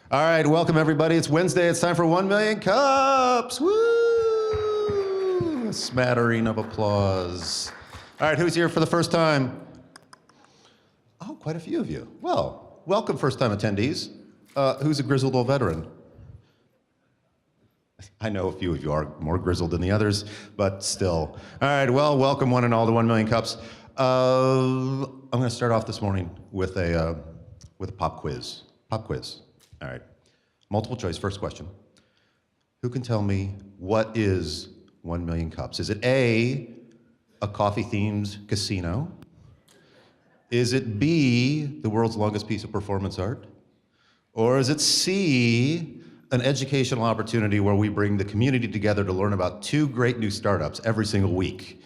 All right, welcome everybody. It's Wednesday. It's time for 1 Million Cups. Woo! A smattering of applause. All right, who's here for the first time? Oh, quite a few of you. Well, welcome first-time attendees. Who's a grizzled old veteran? I know a few of you are more grizzled than the others, but still. All right, well, welcome one and all to 1 Million Cups. I'm going to start off this morning with a pop quiz. Pop quiz. All right. Multiple choice, first question. Who can tell me what is 1 Million Cups? Is it A, a coffee-themed casino? Is it B, the world's longest piece of performance art? Or is it C, an educational opportunity where we bring the community together to learn about 2 great new startups every single week?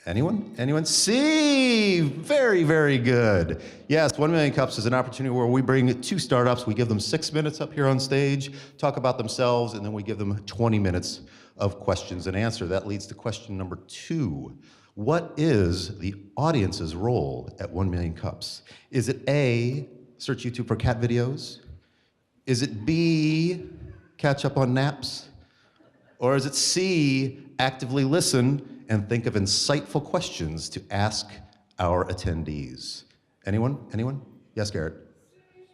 Anyone? Anyone? C! Very, very good. Yes, 1 Million Cups is an opportunity where we bring 2 startups, we give them 6 minutes up here on stage, talk about themselves, and then we give them 20 minutes of questions and answer. That leads to question number 2. What is the audience's role at 1 Million Cups? Is it A, search YouTube for cat videos? Is it B, catch up on naps? Or is it C, actively listen and think of insightful questions to ask our attendees? Anyone? Anyone? Yes, Garrett?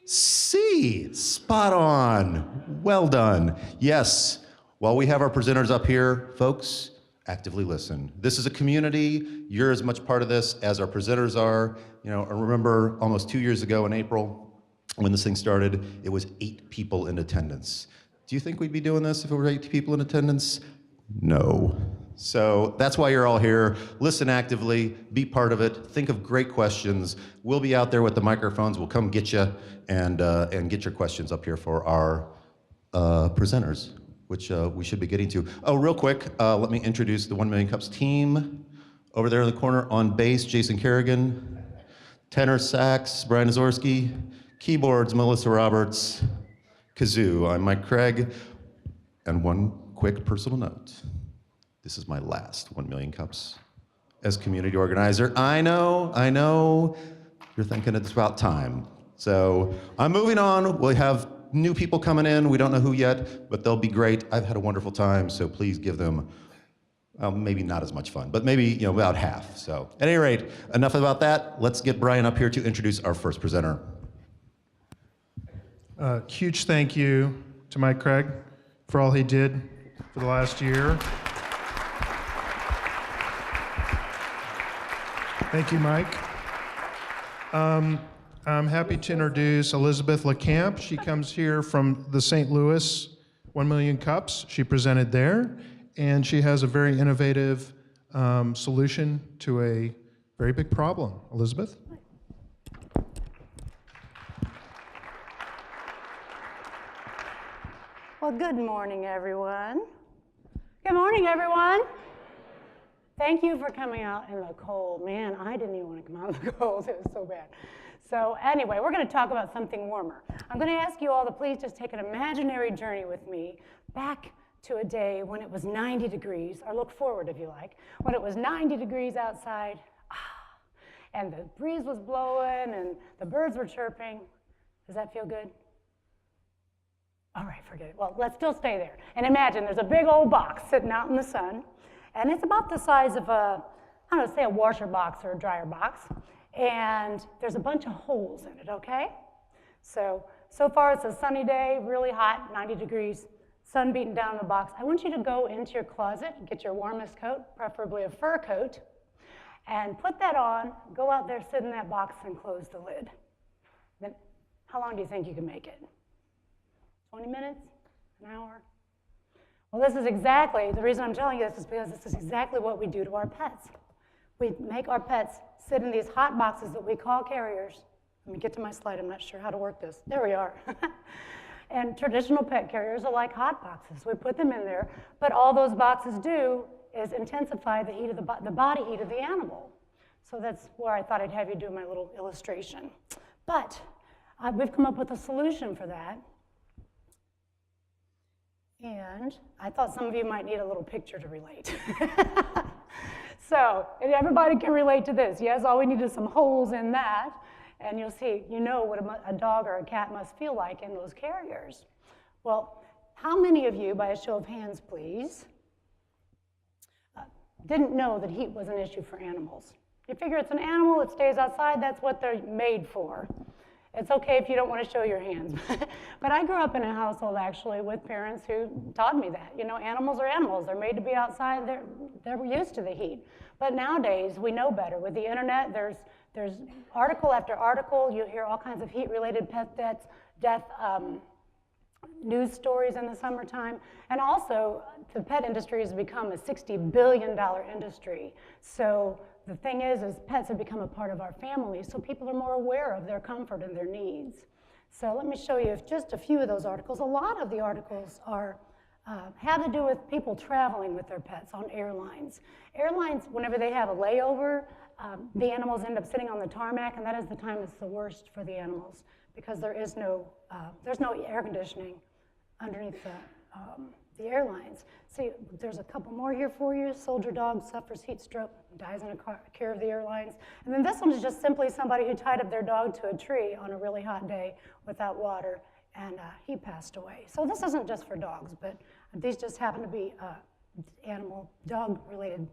C, spot on. Well done. Yes, while we have our presenters up here, folks, actively listen. This is a community. You're as much part of this as our presenters are. You know, I remember almost 2 years ago in April, when this thing started, it was 8 people in attendance. Do you think we'd be doing this if it were 8 people in attendance? No. So that's why you're all here. Listen actively, be part of it, think of great questions. We'll be out there with the microphones. We'll come get you and get your questions up here for our presenters, which we should be getting to. Oh, real quick, let me introduce the 1 Million Cups team. Over there in the corner on bass, Jason Kerrigan. Tenor sax, Brian Azorski. Keyboards, Melissa Roberts. Kazoo, I'm Mike Craig. And one quick personal note. This is my last 1 Million Cups as community organizer. I know, you're thinking it's about time. So I'm moving on. We'll have new people coming in. We don't know who yet, but they'll be great. I've had a wonderful time, so please give them, maybe not as much fun, but maybe about half. So at any rate, enough about that. Let's get Brian up here to introduce our first presenter. Huge thank you to Mike Craig for all he did for the last year. Thank you, Mike. I'm happy to introduce Elizabeth LeCamp. She comes here from the St. Louis 1 Million Cups. She presented there, and she has a very innovative solution to a very big problem. Elizabeth? Well, good morning, everyone. Good morning, everyone. Thank you for coming out in the cold. Man, I didn't even want to come out in the cold. It was so bad. So anyway, we're going to talk about something warmer. I'm going to ask you all to please just take an imaginary journey with me back to a day when it was 90 degrees, or look forward if you like, when it was 90 degrees outside, and the breeze was blowing, and the birds were chirping. Does that feel good? All right, forget it. Well, let's still stay there. And imagine there's a big old box sitting out in the sun, and it's about the size of a, I don't know, say a washer box or a dryer box, and there's a bunch of holes in it, okay? So far it's a sunny day, really hot, 90 degrees, sun beating down in the box. I want you to go into your closet, get your warmest coat, preferably a fur coat, and put that on, go out there, sit in that box, and close the lid. Then, how long do you think you can make it? 20 minutes? An hour? Well, this is exactly, the reason I'm telling you this is because this is exactly what we do to our pets. We make our pets sit in these hot boxes that we call carriers. Let me get to my slide, I'm not sure how to work this. There we are. And traditional pet carriers are like hot boxes. We put them in there, but all those boxes do is intensify the heat of the body heat of the animal. So that's where I thought I'd have you do my little illustration. But we've come up with a solution for that. And I thought some of you might need a little picture to relate. So everybody can relate to this. Yes, all we need is some holes in that. And you'll see, you know what a dog or a cat must feel like in those carriers. Well, how many of you, by a show of hands please, didn't know that heat was an issue for animals? You figure it's an animal, it stays outside, that's what they're made for. It's okay if you don't want to show your hands. But I grew up in a household actually with parents who taught me that. You know, animals are animals. They're made to be outside. They're used to the heat. But nowadays, we know better. With the internet, there's article after article. You hear all kinds of heat-related pet death news stories in the summertime. And also, the pet industry has become a $60 billion industry. So the thing is pets have become a part of our family, so people are more aware of their comfort and their needs. So let me show you just a few of those articles. A lot of the articles have to do with people traveling with their pets on airlines. Airlines, whenever they have a layover, the animals end up sitting on the tarmac, and that is the time it's the worst for the animals because there's no air conditioning underneath the airlines. See, there's a couple more here for you. Soldier dog suffers heat stroke, dies in a care of the airlines. And then this one is just simply somebody who tied up their dog to a tree on a really hot day without water, and he passed away. So this isn't just for dogs, but these just happen to be dog-related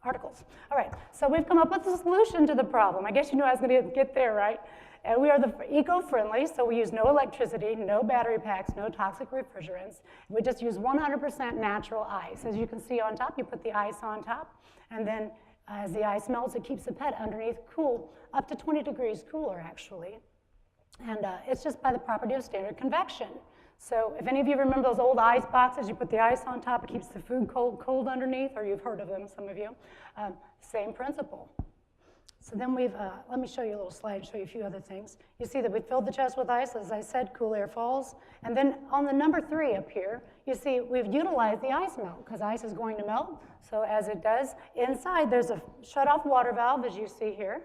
articles. All right, so we've come up with a solution to the problem. I guess you knew I was going to get there, right? And we are eco-friendly, so we use no electricity, no battery packs, no toxic refrigerants. We just use 100% natural ice. As you can see on top, you put the ice on top, and then as the ice melts, it keeps the pet underneath cool, up to 20 degrees cooler, actually. And it's just by the property of standard convection. So if any of you remember those old ice boxes, you put the ice on top, it keeps the food cold underneath, or you've heard of them, some of you. Same principle. So then let me show you a little slide and show you a few other things. You see that we filled the chest with ice. As I said, cool air falls. And then on the number 3 up here, you see we've utilized the ice melt because ice is going to melt. So as it does, inside there's a shut-off water valve, as you see here.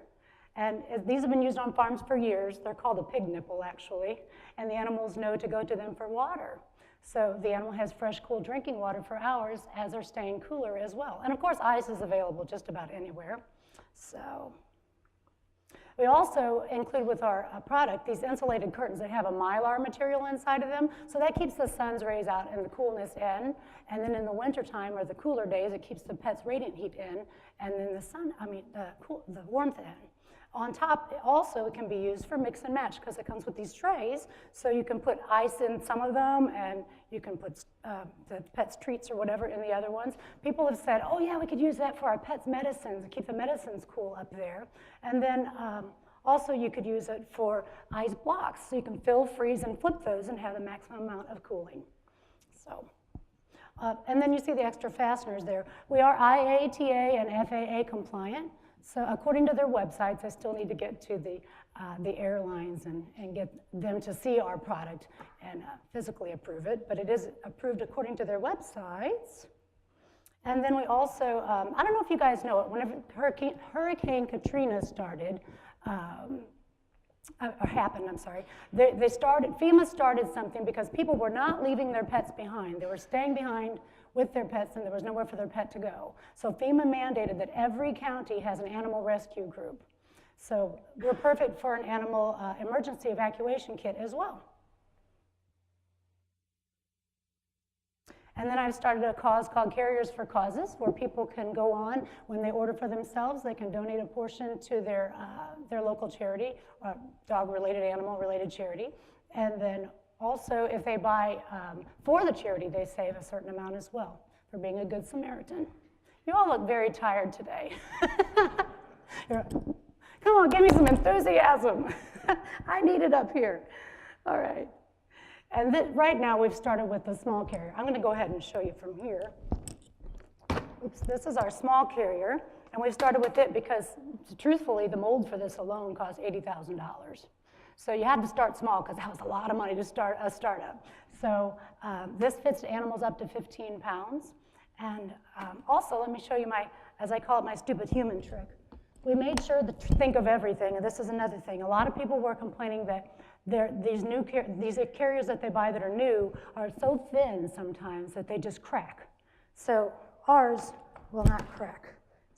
And these have been used on farms for years. They're called a pig nipple, actually. And the animals know to go to them for water. So the animal has fresh, cool drinking water for hours as they're staying cooler as well. And of course, ice is available just about anywhere. So we also include with our product these insulated curtains that have a mylar material inside of them. So that keeps the sun's rays out and the coolness in. And then in the wintertime or the cooler days, it keeps the pet's radiant heat in. And then the warmth in. On top, also, it can be used for mix and match because it comes with these trays. So you can put ice in some of them, and you can put the pet's treats or whatever in the other ones. People have said, oh, yeah, we could use that for our pet's medicines, keep the medicines cool up there. And then also, you could use it for ice blocks. So you can fill, freeze, and flip those and have the maximum amount of cooling. So. And then you see the extra fasteners there. We are IATA and FAA compliant. So according to their websites, I still need to get to the airlines and get them to see our product and physically approve it. But it is approved according to their websites. And then we also, I don't know if you guys know it, whenever Hurricane Katrina started, or happened, I'm sorry, FEMA started something because people were not leaving their pets behind. They were staying behind with their pets, and there was nowhere for their pet to go. So FEMA mandated that every county has an animal rescue group. So we're perfect for an animal emergency evacuation kit as well. And then I've started a cause called Carriers for Causes, where people can go on when they order for themselves. They can donate a portion to their local charity, dog-related, animal-related charity, and then also, if they buy for the charity, they save a certain amount as well for being a good Samaritan. You all look very tired today. Come on, give me some enthusiasm. I need it up here. All right. And right now, we've started with the small carrier. I'm going to go ahead and show you from here. Oops, this is our small carrier. And we've started with it because, truthfully, the mold for this alone cost $80,000. So you had to start small because that was a lot of money to start a startup. So this fits animals up to 15 pounds. And also, let me show you as I call it, my stupid human trick. We made sure to think of everything, and this is another thing. A lot of people were complaining that these carriers that they buy that are new are so thin sometimes that they just crack. So ours will not crack.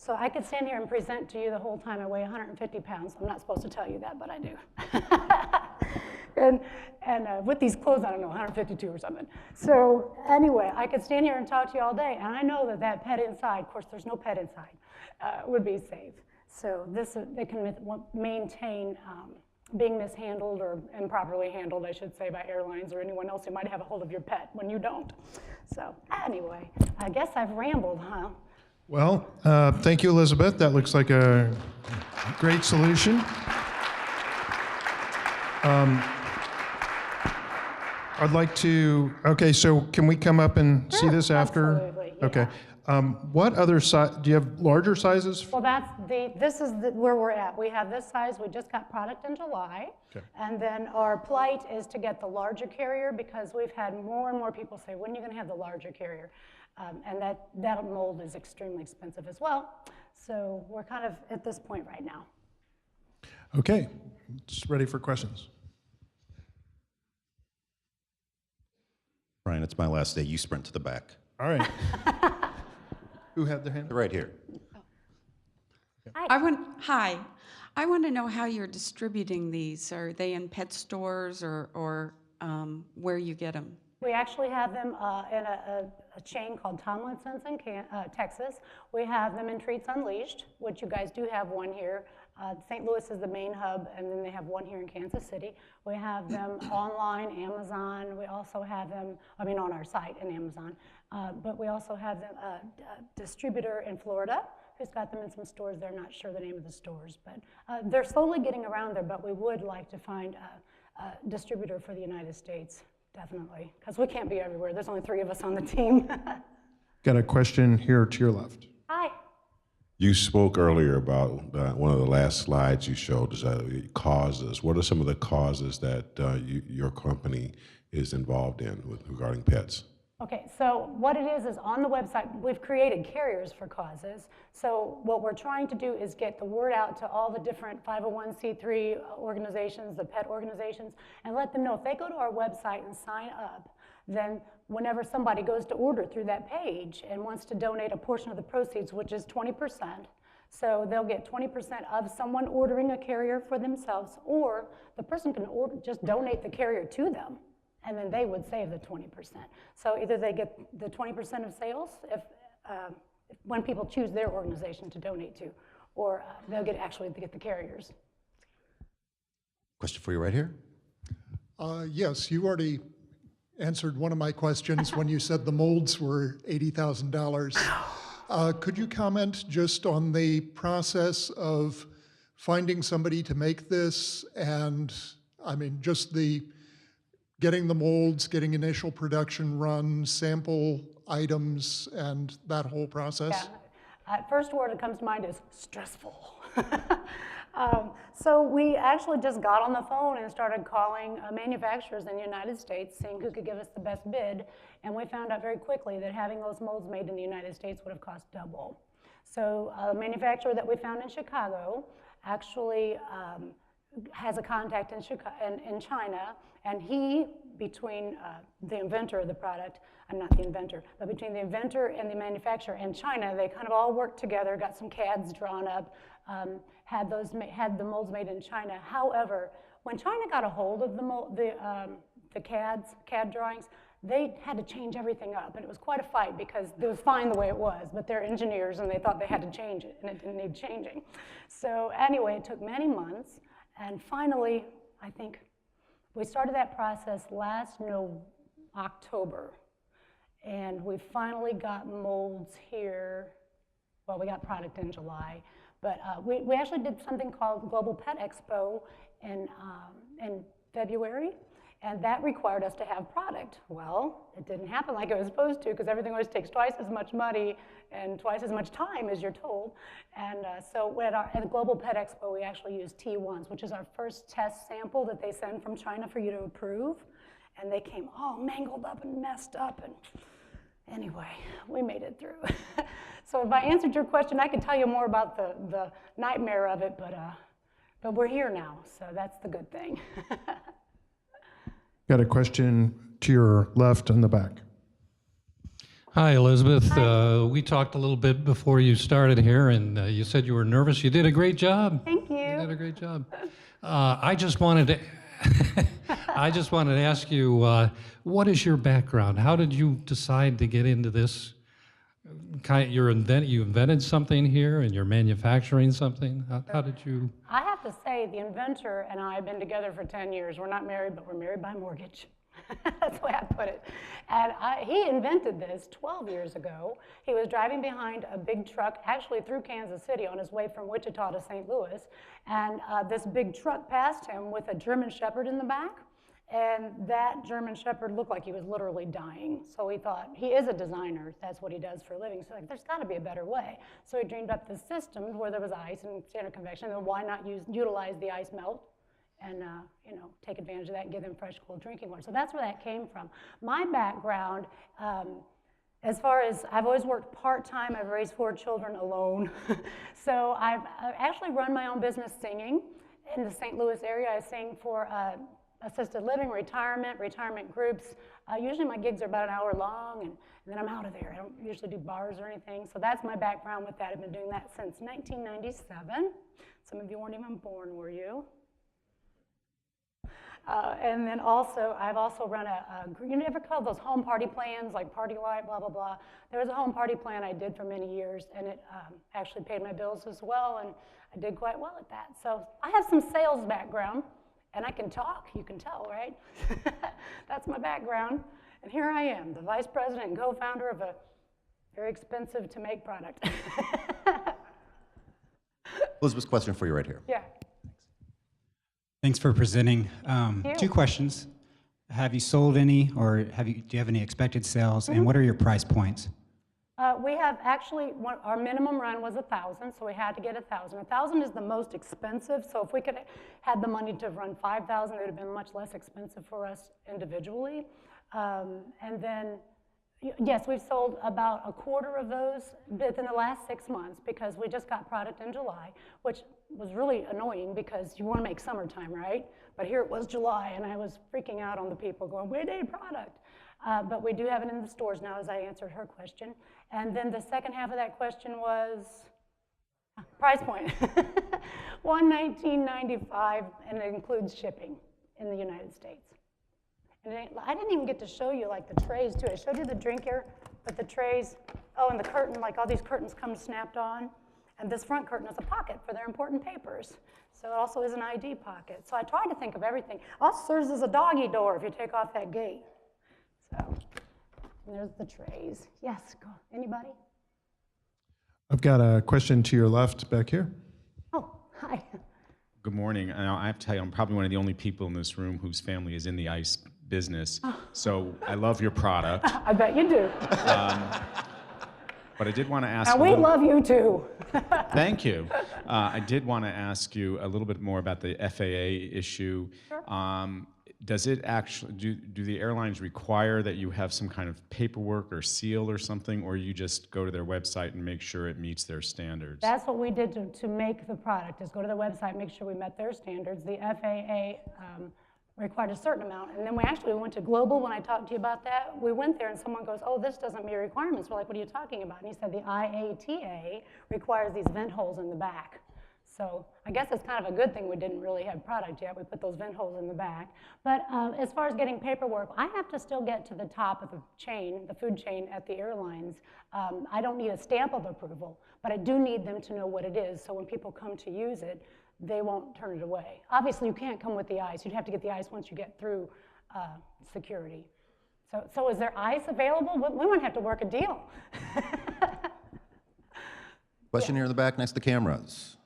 So I could stand here and present to you the whole time. I weigh 150 pounds. I'm not supposed to tell you that, but I do. and with these clothes, I don't know, 152 or something. So anyway, I could stand here and talk to you all day, and I know that that pet inside, of course, there's no pet inside, would be safe. So they can maintain being mishandled or improperly handled, I should say, by airlines or anyone else who might have a hold of your pet when you don't. So anyway, I guess I've rambled, huh? Well, thank you, Elizabeth. That looks like a great solution. I'd like to, okay, so can we come up and see this after? Absolutely, yeah. Okay. What other size, do you have larger sizes? Well, this is where we're at. We have this size. We just got product in July. Okay. And then our plight is to get the larger carrier because we've had more and more people say, when are you going to have the larger carrier? And that mold is extremely expensive as well. So we're kind of at this point right now. Okay, it's ready for questions. Brian, it's my last day. You sprint to the back. All right. Who had their hand? Right here. Hi. I want to know how you're distributing these. Are they in pet stores or where you get them? We actually have them in a chain called Tomlinson's in Texas. We have them in Treats Unleashed, which you guys do have one here. St. Louis is the main hub, and then they have one here in Kansas City. We have them online, Amazon. We also have them, on our site in Amazon. But we also have them, a distributor in Florida who's got them in some stores. They're not sure the name of the stores, but they're slowly getting around there, but we would like to find a distributor for the United States, definitely, because we can't be everywhere. There's only 3 of us on the team. Got a question here to your left. Hi. You spoke earlier about one of the last slides you showed is causes. What are some of the causes that your company is involved in regarding pets? Okay, so what it is on the website, we've created carriers for causes. So what we're trying to do is get the word out to all the different 501c3 organizations, the pet organizations, and let them know if they go to our website and sign up, then whenever somebody goes to order through that page and wants to donate a portion of the proceeds, which is 20%, so they'll get 20% of someone ordering a carrier for themselves, or the person can just donate the carrier to them, and then they would save the 20%. So either they get the 20% of sales when people choose their organization to donate to, or they'll get the carriers. Question for you right here. Yes, you already answered one of my questions when you said the molds were $80,000. Could you comment just on the process of finding somebody to make this and, just the getting the molds, getting initial production runs, sample items, and that whole process? Yeah. First word that comes to mind is stressful. So we actually just got on the phone and started calling manufacturers in the United States, seeing who could give us the best bid, and we found out very quickly that having those molds made in the United States would have cost double. So a manufacturer that we found in Chicago actually has a contact in China, and he, between the inventor of the product, I'm not the inventor, but between the inventor and the manufacturer in China, they kind of all worked together, got some CADs drawn up, had the molds made in China. However, when China got a hold of the CAD drawings, they had to change everything up, and it was quite a fight because it was fine the way it was, but they're engineers and they thought they had to change it, and it didn't need changing. So anyway, it took many months, and finally, I think we started that process last October, and we finally got molds here. Well, we got product in July, but we actually did something called Global Pet Expo in February, and that required us to have product. Well, it didn't happen like it was supposed to, because everything always takes twice as much money and twice as much time as you're told. And so at the Global Pet Expo, we actually used T1s, which is our first test sample that they send from China for you to approve. And they came all mangled up and messed up. And anyway, we made it through. So if I answered your question, I could tell you more about the nightmare of it, but we're here now, so that's the good thing. Got a question to your left in the back. Hi, Elizabeth. We talked a little bit before you started here, and you said you were nervous. You did a great job. Thank you. You did a great job. I just wanted to, I just wanted to ask you, what is your background? How did you decide to get into this? You invented something here, and you're manufacturing something. How did you? I have to say, the inventor and I have been together for 10 years. We're not married, but we're married by mortgage. That's the way I put it. And he invented this 12 years ago. He was driving behind a big truck, actually through Kansas City, on his way from Wichita to St. Louis. And this big truck passed him with a German Shepherd in the back. And that German Shepherd looked like he was literally dying. So he thought, he is a designer, that's what he does for a living. So like, there's gotta be a better way. So he dreamed up this system where there was ice and standard convection, and why not utilize the ice melt and take advantage of that and give them fresh, cool drinking water. So that's where that came from. My background, as far as, I've always worked part-time. I've raised 4 children alone. So I've actually run my own business singing in the St. Louis area. I sing for assisted living, retirement groups. Usually my gigs are about an hour long, and then I'm out of there. I don't usually do bars or anything. So that's my background with that. I've been doing that since 1997. Some of you weren't even born, were you? And then also, I've also run you ever call those home party plans, like Party Light, blah, blah, blah. There was a home party plan I did for many years, and it actually paid my bills as well, and I did quite well at that. So I have some sales background, and I can talk, you can tell, right? That's my background. And here I am, the vice president and co-founder of a very expensive to make product. Elizabeth's question for you right here. Yeah. Thanks for presenting. Thank you. 2 questions. Have you sold any, or do you have any expected sales, and what are your price points? We have actually, our minimum run was 1,000, so we had to get 1,000. 1,000 is the most expensive, so if we could have had the money to run 5,000, it would have been much less expensive for us individually. And then, yes, we've sold about a quarter of those within the last 6 months, because we just got product in July, which was really annoying because you want to make summertime, right? But here it was July, and I was freaking out on the people going, we need product. But we do have it in the stores now, as I answered her question. And then the second half of that question was price point. $119.95, and it includes shipping in the United States. And I didn't even get to show you like the trays too. I showed you the drink here, but the trays, oh, and the curtain, like all these curtains come snapped on. And this front curtain is a pocket for their important papers. So it also is an ID pocket. So I tried to think of everything. Also serves as a doggy door if you take off that gate. So there's the trays. Yes, go. Anybody? I've got a question to your left back here. Oh, hi. Good morning. I have to tell you, I'm probably one of the only people in this room whose family is in the ice business. So I love your product. I bet you do. But I did want to ask. And we love you too. Thank you. I did want to ask you a little bit more about the FAA issue. Sure. Does it actually, do the airlines require that you have some kind of paperwork or seal or something, or you just go to their website and make sure it meets their standards? That's what we did to make the product, is go to their website, make sure we met their standards. The FAA required a certain amount, and then we went to Global when I talked to you about that. We went there and someone goes, oh, this doesn't meet requirements. We're like, what are you talking about? And he said the IATA requires these vent holes in the back. So I guess it's kind of a good thing we didn't really have product yet. We put those vent holes in the back. But as far as getting paperwork, I have to still get to the top of the chain, the food chain at the airlines. I don't need a stamp of approval, but I do need them to know what it is, so when people come to use it, they won't turn it away. Obviously, you can't come with the ice. You'd have to get the ice once you get through security. So is there ice available? We won't have to work a deal. Question here in the back next to the cameras.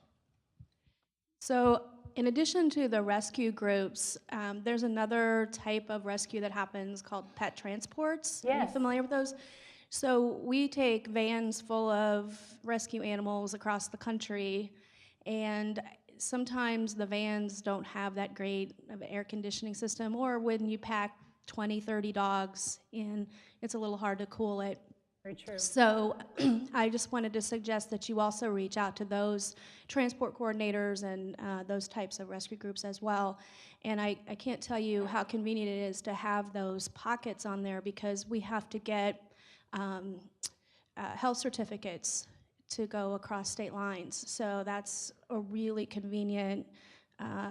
So in addition to the rescue groups, there's another type of rescue that happens called pet transports. Are you Yes. familiar with those? So we take vans full of rescue animals across the country, and sometimes the vans don't have that great of an air conditioning system, or when you pack 20, 30 dogs in, it's a little hard to cool it. Very true. So I just wanted to suggest that you also reach out to those transport coordinators and those types of rescue groups as well. And I can't tell you how convenient it is to have those pockets on there, because we have to get health certificates to go across state lines. So that's a really convenient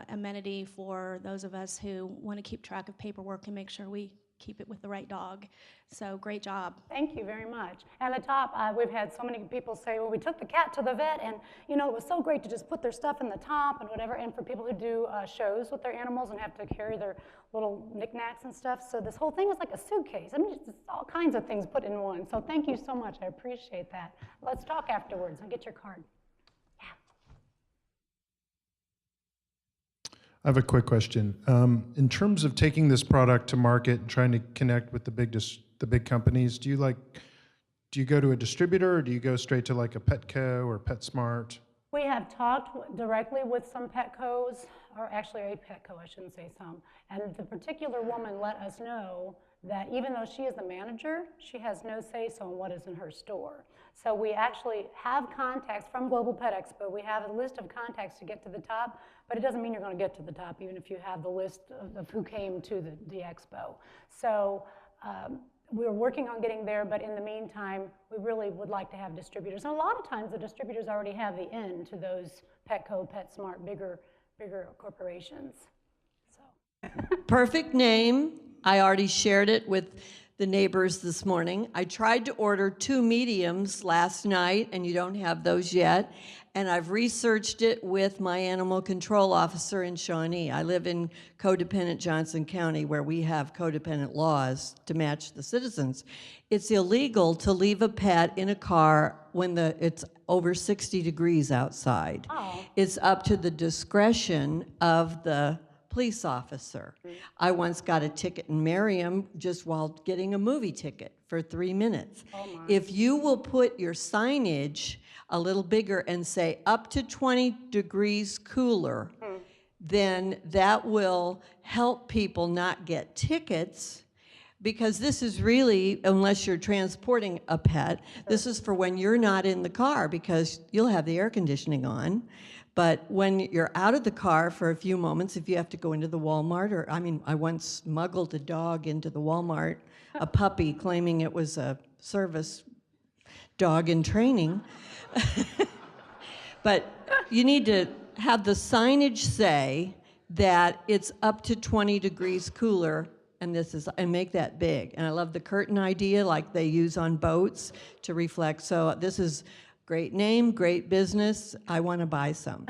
amenity for those of us who want to keep track of paperwork and make sure we keep it with the right dog. So great job. Thank you very much. And the top, we've had so many people say, well, we took the cat to the vet, and you know, it was so great to just put their stuff in the top and whatever. And for people who do shows with their animals and have to carry their little knickknacks and stuff, so this whole thing is like a suitcase. I mean, it's all kinds of things put in one. So thank you so much. I appreciate that. Let's talk afterwards. I'll get your card. I have a quick question. In terms of taking this product to market and trying to connect with the big companies, do you go to a distributor, or do you go straight to like a Petco or PetSmart? We have talked directly with some Petcos, or actually a Petco, I shouldn't say some, and the particular woman let us know that even though she is the manager, she has no say-so in what is in her store. So we actually have contacts from Global Pet Expo. We have a list of contacts to get to the top, but it doesn't mean you're going to get to the top, even if you have the list of who came to the expo. So we're working on getting there, but in the meantime, we really would like to have distributors. And a lot of times, the distributors already have the in to those Petco, PetSmart, bigger corporations. So. Perfect name. I already shared it with the neighbors this morning. I tried to order 2 mediums last night, and you don't have those yet. And I've researched it with my animal control officer in Shawnee. I live in codependent Johnson County, where we have codependent laws to match the citizens. It's illegal to leave a pet in a car when it's over 60 degrees outside. Oh. It's up to the discretion of the police officer. I once got a ticket in Merriam just while getting a movie ticket for 3 minutes. Oh my. If you will put your signage a little bigger and say up to 20 degrees cooler, then that will help people not get tickets, because this is really, unless you're transporting a pet, this is for when you're not in the car, because you'll have the air conditioning on. But when you're out of the car for a few moments, if you have to go into the Walmart, I once smuggled a dog into the Walmart, a puppy, claiming it was a service dog in training. But you need to have the signage say that it's up to 20 degrees cooler, and make that big. And I love the curtain idea, like they use on boats to reflect. So this is great name, great business. I want to buy some.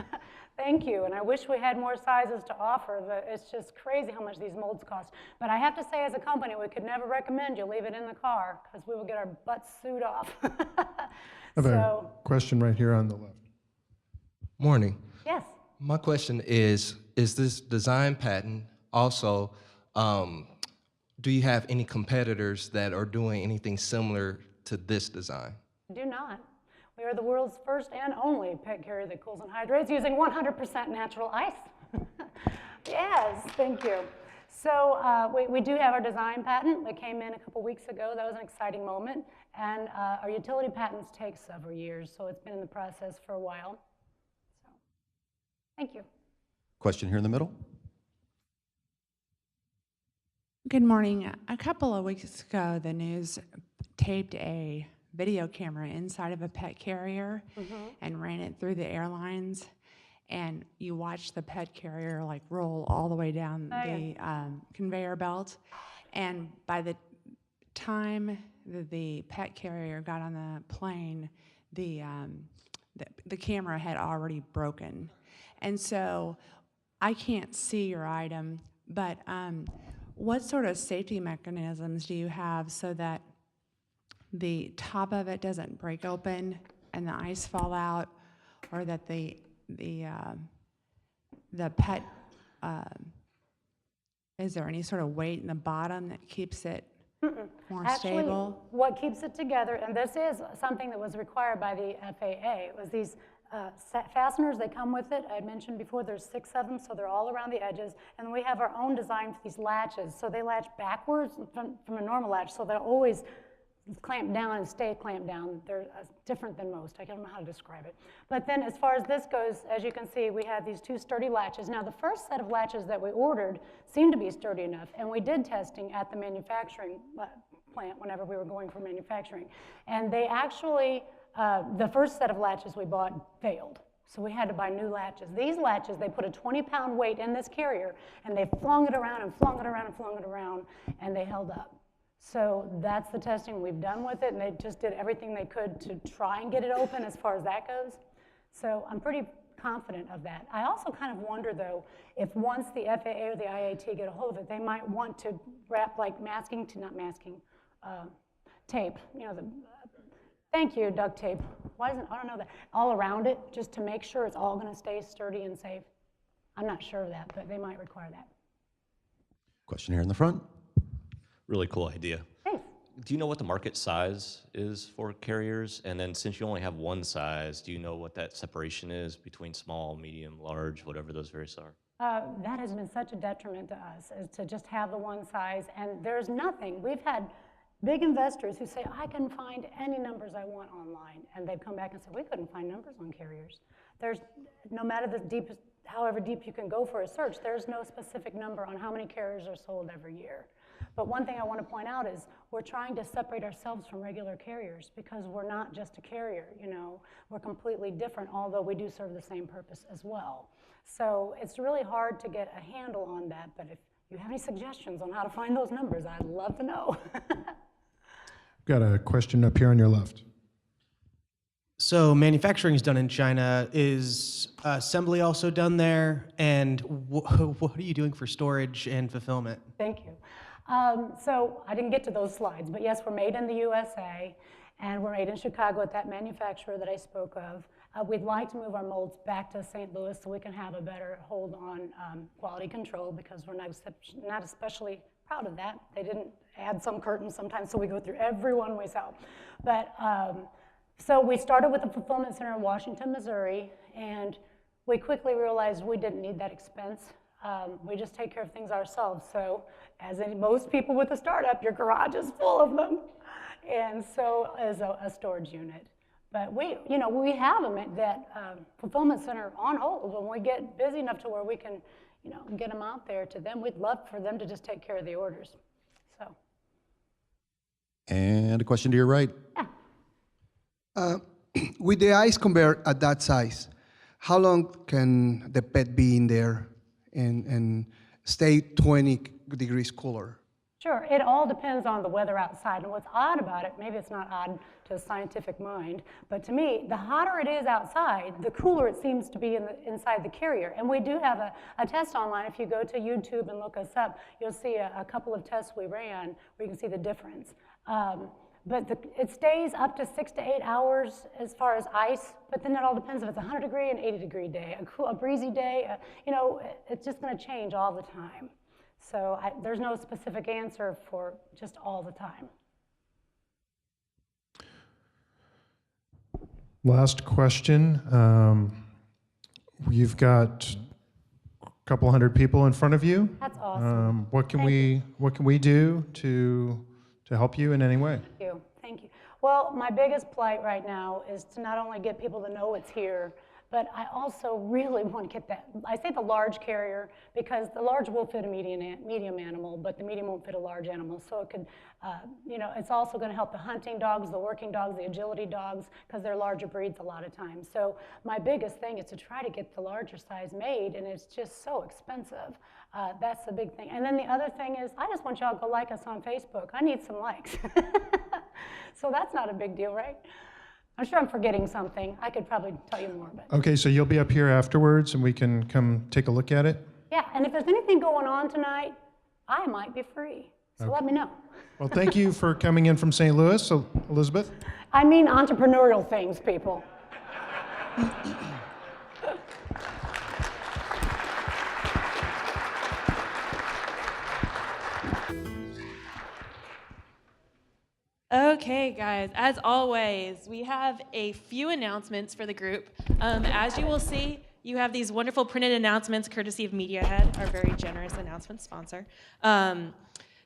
Thank you, and I wish we had more sizes to offer. It's just crazy how much these molds cost. But I have to say, as a company, we could never recommend you leave it in the car, because we will get our butts sued off. I have a question right here on the left. Morning. Yes. My question is this design patent also, do you have any competitors that are doing anything similar to this design? Do not. We are the world's first and only pet carrier that cools and hydrates using 100% natural ice. Yes, thank you. So we do have our design patent that came in a couple weeks ago. That was an exciting moment. And our utility patents take several years, so it's been in the process for a while. So, thank you. Question here in the middle. Good morning. A couple of weeks ago, the news taped a video camera inside of a pet carrier and ran it through the airlines, and you watch the pet carrier like roll all the way down the conveyor belt, and by the time the pet carrier got on the plane, the camera had already broken. And so I can't see your item, but what sort of safety mechanisms do you have so that the top of it doesn't break open and the ice fall out, or that the pet, is there any sort of weight in the bottom that keeps it more stable? Actually, what keeps it together, and this is something that was required by the FAA, was these fasteners. They come with it. I had mentioned before there's 6 of them, so they're all around the edges. And we have our own design for these latches. So they latch backwards from a normal latch, so they're always clamped down and stay clamped down. They're different than most. I don't know how to describe it. But then as far as this goes, as you can see, we have these 2 sturdy latches. Now the first set of latches that we ordered seemed to be sturdy enough, and we did testing at the manufacturing plant whenever we were going for manufacturing. And they actually, the first set of latches we bought failed. So we had to buy new latches. These latches, they put a 20-pound weight in this carrier, and they flung it around and flung it around and flung it around, and they held up. So that's the testing we've done with it, and they just did everything they could to try and get it open as far as that goes. So I'm pretty confident of that. I also kind of wonder, though, if once the FAA or the IAT get a hold of it, they might want to wrap like masking, not masking, tape, you know, thank you, duct tape. Why isn't, I don't know that, all around it, just to make sure it's all going to stay sturdy and safe. I'm not sure of that, but they might require that. Question here in the front. Really cool idea. Thanks. Do you know what the market size is for carriers? And then since you only have one size, do you know what that separation is between small, medium, large, whatever those various are? That has been such a detriment to us, is to just have the one size, and there's nothing. We've had big investors who say, I can find any numbers I want online, and they've come back and said, we couldn't find numbers on carriers. There's, no matter the deepest, however deep you can go for a search, there's no specific number on how many carriers are sold every year. But one thing I want to point out is we're trying to separate ourselves from regular carriers because we're not just a carrier, you know. We're completely different, although we do serve the same purpose as well. So it's really hard to get a handle on that, but if you have any suggestions on how to find those numbers, I'd love to know. Got a question up here on your left. So manufacturing is done in China. Is assembly also done there? And what are you doing for storage and fulfillment? Thank you. So I didn't get to those slides, but yes, we're made in the USA, and we're made in Chicago at that manufacturer that I spoke of. We'd like to move our molds back to St. Louis so we can have a better hold on quality control, because we're not especially proud of that. They didn't add some curtains sometimes, so we go through every one we sell. But so we started with a fulfillment center in Washington, Missouri, and we quickly realized we didn't need that expense. We just take care of things ourselves. So as most people with a startup, your garage is full of them. And so is a storage unit. But we have them at that fulfillment center on hold. When we get busy enough to where we can, get them out there to them, we'd love for them to just take care of the orders. So. And a question to your right. Yeah. With the ice conveyor at that size, how long can the pet be in there and stay 20 degrees cooler? Sure, it all depends on the weather outside. And what's odd about it, maybe it's not odd to a scientific mind, but to me, the hotter it is outside, the cooler it seems to be inside the carrier. And we do have a test online. If you go to YouTube and look us up, you'll see a couple of tests we ran where you can see the difference. But it stays up to 6 to 8 hours as far as ice, but then it all depends if it's a 100-degree and 80-degree day, a breezy day. It's just going to change all the time. So there's no specific answer for just all the time. Last question. You've got a couple hundred people in front of you. That's awesome. What can we do to help you in any way? Thank you. Well, my biggest plight right now is to not only get people to know it's here, but I also really want to get that. I say the large carrier because the large will fit a medium animal, but the medium won't fit a large animal. So it could, it's also going to help the hunting dogs, the working dogs, the agility dogs, because they're larger breeds a lot of times. So my biggest thing is to try to get the larger size made, and it's just so expensive. That's the big thing. And then the other thing is, I just want y'all to go like us on Facebook. I need some likes. So that's not a big deal, right? I'm sure I'm forgetting something. I could probably tell you more. But. Okay, so you'll be up here afterwards and we can come take a look at it? Yeah, and if there's anything going on tonight, I might be free. So let me know. Well, thank you for coming in from St. Louis, so Elizabeth. I mean entrepreneurial things, people. Okay, guys, as always, we have a few announcements for the group. As you will see, you have these wonderful printed announcements courtesy of MediaHead, our very generous announcement sponsor.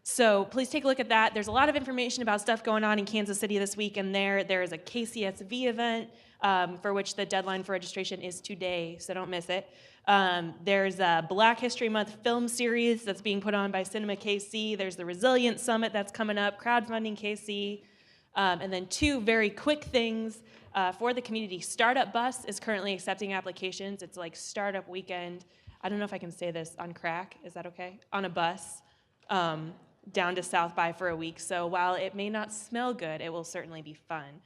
So please take a look at that. There's a lot of information about stuff going on in Kansas City this week, and there is a KCSV event for which the deadline for registration is today, so don't miss it. There's a Black History Month film series that's being put on by Cinema KC. There's the Resilience Summit that's coming up, Crowdfunding KC. And then 2 very quick things for the community. Startup Bus is currently accepting applications. It's like Startup Weekend. I don't know if I can say this on crack. Is that okay? On a bus down to South by for a week. So while it may not smell good, it will certainly be fun.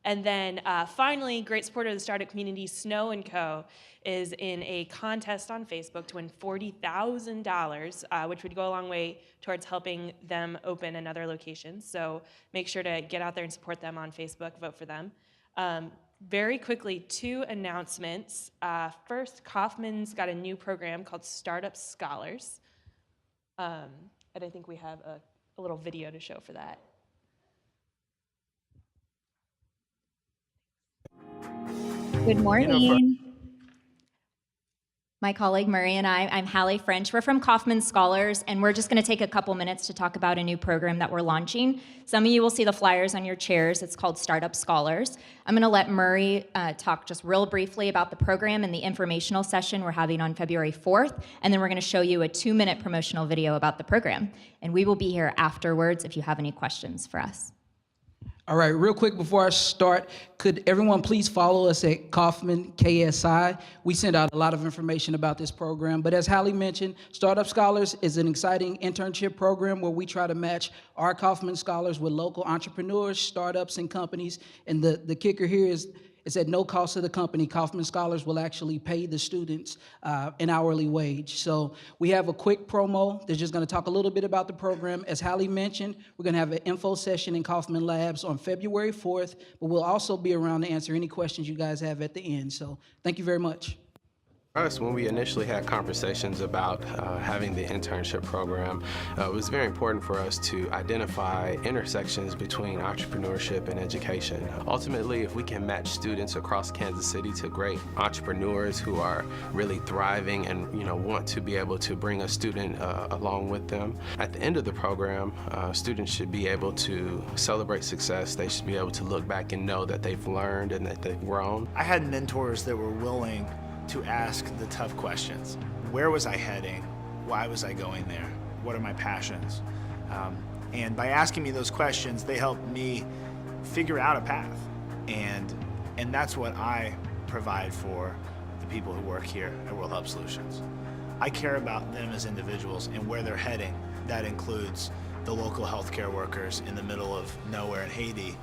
And then finally, great supporter of the startup community, Snow & Co. is in a contest on Facebook to win $40,000, which would go a long way towards helping them open another location. So make sure to get out there and support them on Facebook, vote for them. Very quickly, 2 announcements. First, Kaufman's got a new program called Startup Scholars. And I think we have a little video to show for that. Good morning. My colleague Murray and I'm Hallie French. We're from Kaufman Scholars, and we're just going to take a couple minutes to talk about a new program that we're launching. Some of you will see the flyers on your chairs. It's called Startup Scholars. I'm going to let Murray talk just real briefly about the program and the informational session we're having on February 4th, and then we're going to show you a 2-minute promotional video about the program. And we will be here afterwards if you have any questions for us. All right, real quick before I start, could everyone please follow us at Kaufman KSI? We send out a lot of information about this program, but as Hallie mentioned, Startup Scholars is an exciting internship program where we try to match our Kaufman Scholars with local entrepreneurs, startups, and companies. And the kicker here is it's at no cost to the company. Kaufman Scholars will actually pay the students an hourly wage. So we have a quick promo that's just going to talk a little bit about the program. As Hallie mentioned, we're going to have an info session in Kaufman Labs on February 4th, but we'll also be around to answer any questions you guys have at the end. So thank you very much. For us, when we initially had conversations about having the internship program, it was very important for us to identify intersections between entrepreneurship and education. Ultimately, if we can match students across Kansas City to great entrepreneurs who are really thriving and want to be able to bring a student along with them, at the end of the program, students should be able to celebrate success. They should be able to look back and know that they've learned and that they've grown. I had mentors that were willing to ask the tough questions. Where was I heading? Why was I going there? What are my passions? And by asking me those questions, they helped me figure out a path. And that's what I provide for the people who work here at World Hub Solutions. I care about them as individuals and where they're heading. That includes the local healthcare workers in the middle of nowhere in Haiti,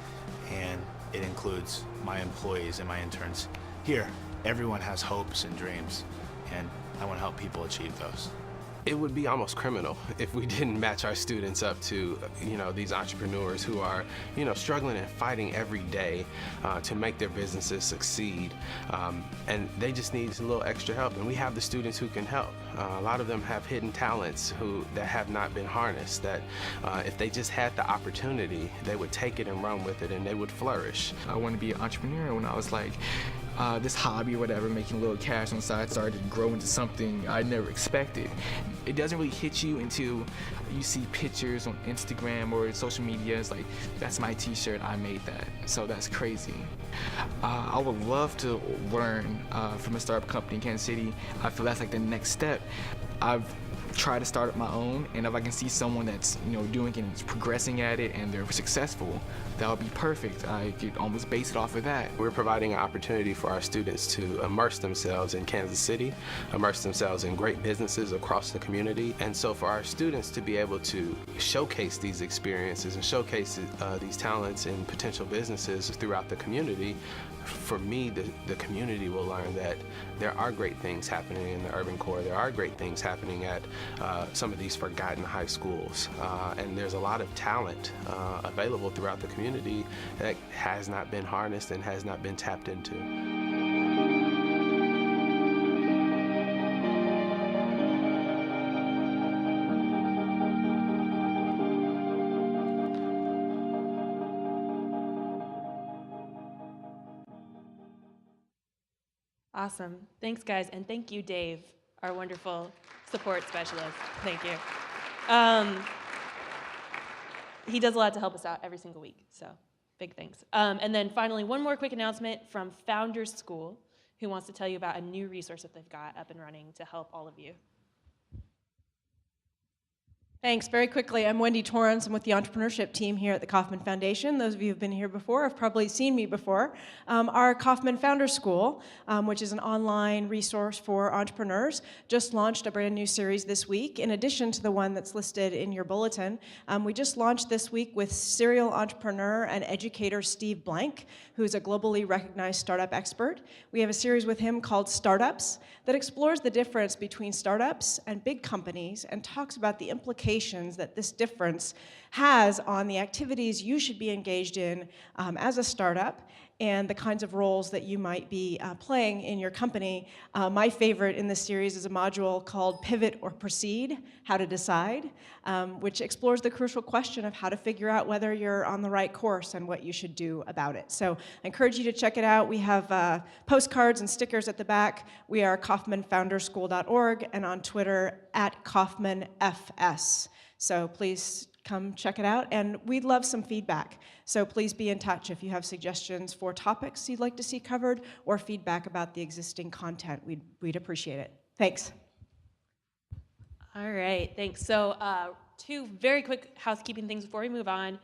and it includes my employees and my interns here. Everyone has hopes and dreams, and I want to help people achieve those. It would be almost criminal if we didn't match our students up to, these entrepreneurs who are, struggling and fighting every day to make their businesses succeed. And they just need a little extra help, and we have the students who can help. A lot of them have hidden talents that have not been harnessed, that if they just had the opportunity, they would take it and run with it, and they would flourish. I wanted to be an entrepreneur when I was like, this hobby or whatever, making a little cash on the side, started to grow into something I never expected. It doesn't really hit you until you see pictures on Instagram or social media. It's like, that's my t-shirt, I made that. So that's crazy. I would love to learn from a startup company in Kansas City. I feel that's like the next step. I've tried to start up my own, and if I can see someone that's doing it and is progressing at it and they're successful, that would be perfect. I could almost base it off of that. We're providing an opportunity for our students to immerse themselves in Kansas City, immerse themselves in great businesses across the community, and so for our students to be able to showcase these experiences and showcase these talents and potential businesses throughout the community. For me, the community will learn that there are great things happening in the urban core. There are great things happening at some of these forgotten high schools. And there's a lot of talent available throughout the community that has not been harnessed and has not been tapped into. Awesome. Thanks, guys. And thank you, Dave, our wonderful support specialist. Thank you. He does a lot to help us out every single week, so big thanks. And then finally, one more quick announcement from Founders School. who wants to tell you about a new resource that they've got up and running to help all of you. Thanks. Very quickly, I'm Wendy Torrance. I'm with the entrepreneurship team here at the Kauffman Foundation. Those of you who've been here before have probably seen me before. Our Kauffman Founder School, which is an online resource for entrepreneurs, just launched a brand new series this week, in addition to the one that's listed in your bulletin. We just launched this week with serial entrepreneur and educator Steve Blank, who's a globally recognized startup expert. We have a series with him called Startups that explores the difference between startups and big companies and talks about the implications that this difference has on the activities you should be engaged in as a startup and the kinds of roles that you might be playing in your company. My favorite in this series is a module called Pivot or Proceed, How to Decide, which explores the crucial question of how to figure out whether you're on the right course and what you should do about it. So I encourage you to check it out. We have postcards and stickers at the back. We are kaufmanfounderschool.org and on Twitter @KaufmanFS. So please come check it out, and we'd love some feedback. So please be in touch if you have suggestions for topics you'd like to see covered or feedback about the existing content. We'd appreciate it. Thanks. All right, thanks. So 2 very quick housekeeping things before we move on.